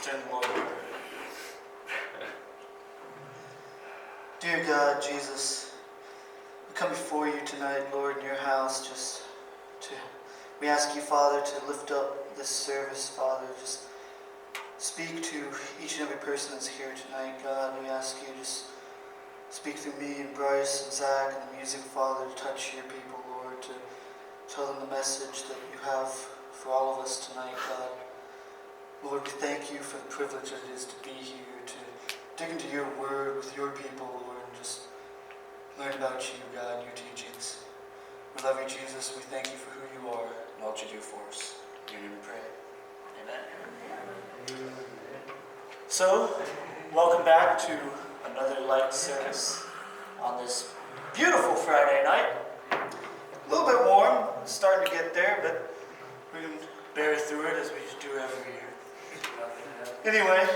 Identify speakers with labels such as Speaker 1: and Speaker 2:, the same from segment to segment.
Speaker 1: Let's turn the Lord in prayer. Dear God, Jesus, we come before you tonight, Lord, in your house, we ask you, Father, to lift up this service, Father. Just speak to each and every person that's here tonight, God. We ask you just speak through me and Bryce and Zach and the music, Father, to touch your people, Lord, to tell them the message that you have for all of us tonight, God. Lord, we thank you for the privilege it is to be here, to dig into your word with your people, Lord, and just learn about you, God, and your teachings. We love you, Jesus. We thank you for who you are and all that you do for us. In your name we pray. Amen. So, welcome back to another light service on this beautiful Friday night. A little bit warm, starting to get there, but we can bear through it as we do every year. Anyway,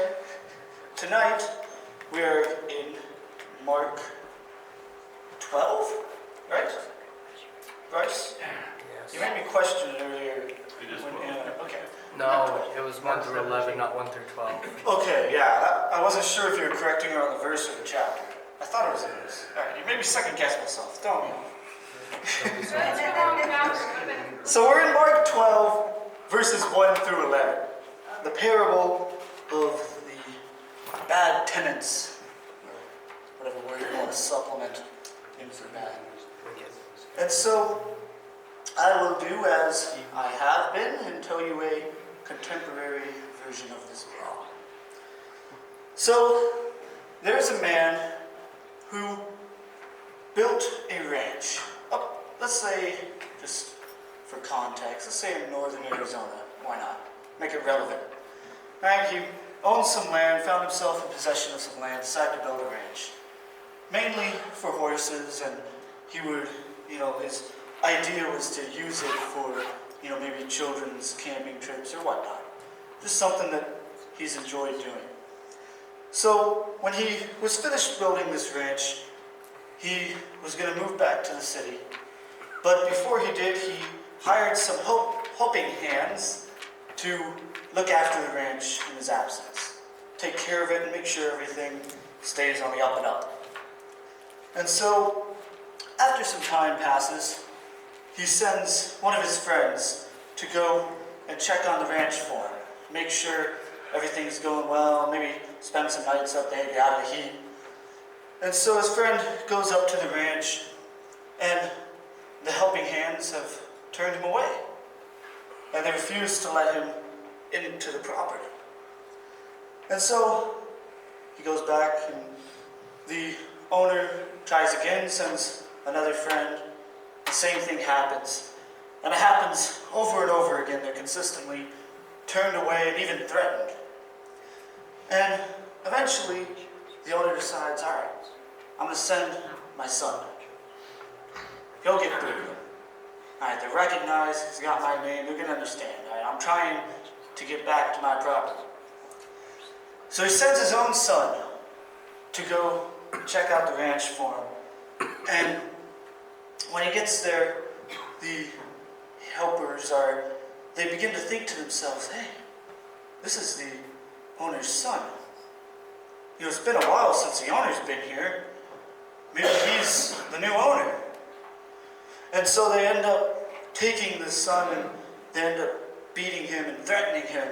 Speaker 1: tonight we are in Mark 12, right? Bryce?
Speaker 2: Yes.
Speaker 1: You made me question it earlier. Okay.
Speaker 2: No, it was 1 through 11, not 1 through 12.
Speaker 1: Okay, yeah. I wasn't sure if you were correcting her on the verse or the chapter. I thought it was in this. Alright, you made me second guess myself. Throw me off. So we're in Mark 12, verses 1 through 11. The parable of the bad tenants, or whatever word you want to supplement in for bad. And so I will do as I have been and tell you a contemporary version of this parable. So there's a man who built a ranch up, let's say, just for context, let's say in northern Arizona. Why not? Make it relevant. Right? He owned some land, found himself in possession of some land, decided to build a ranch. Mainly for horses, and he would, his idea was to use it for, maybe children's camping trips or whatnot. Just something that he's enjoyed doing. So when he was finished building this ranch, he was going to move back to the city. But before he did, he hired some helping hands to look after the ranch in his absence. Take care of it and make sure everything stays on the up and up. And so, after some time passes, he sends one of his friends to go and check on the ranch for him. Make sure everything's going well, maybe spend some nights up there, get out of the heat. And so his friend goes up to the ranch, and the helping hands have turned him away. And they refuse to let him into the property. And so he goes back, and the owner tries again, sends another friend. The same thing happens. And it happens over and over again. They're consistently turned away and even threatened. And eventually, the owner decides, all right, I'm going to send my son. He'll get through them. All right, they recognize, he's got my name, they're going to understand. All right, I'm trying to get back to my property. So he sends his own son to go check out the ranch for him. And when he gets there, the helpers they begin to think to themselves, hey, this is the owner's son. It's been a while since the owner's been here. Maybe he's the new owner. And so they end up taking the son and they end up beating him and threatening him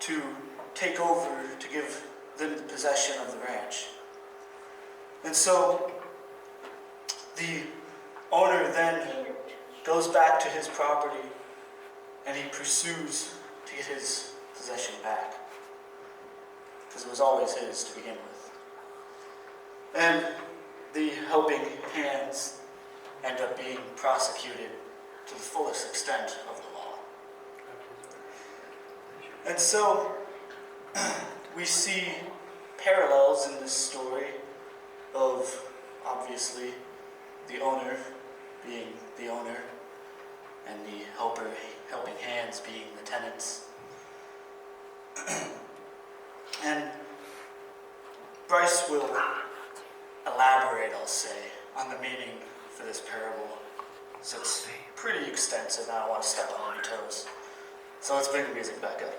Speaker 1: to take over, to give them the possession of the ranch. And so the owner then goes back to his property and he pursues to get his possession back. Because it was always his to begin with. And the helping hands end up being prosecuted to the fullest extent of the law. And so we see parallels in this story of, obviously, the owner being the owner and the helping hands being the tenants. And Bryce will elaborate, I'll say, on the meaning for this parable. So it's pretty extensive, and I don't want to step on any toes. So let's bring the music back up.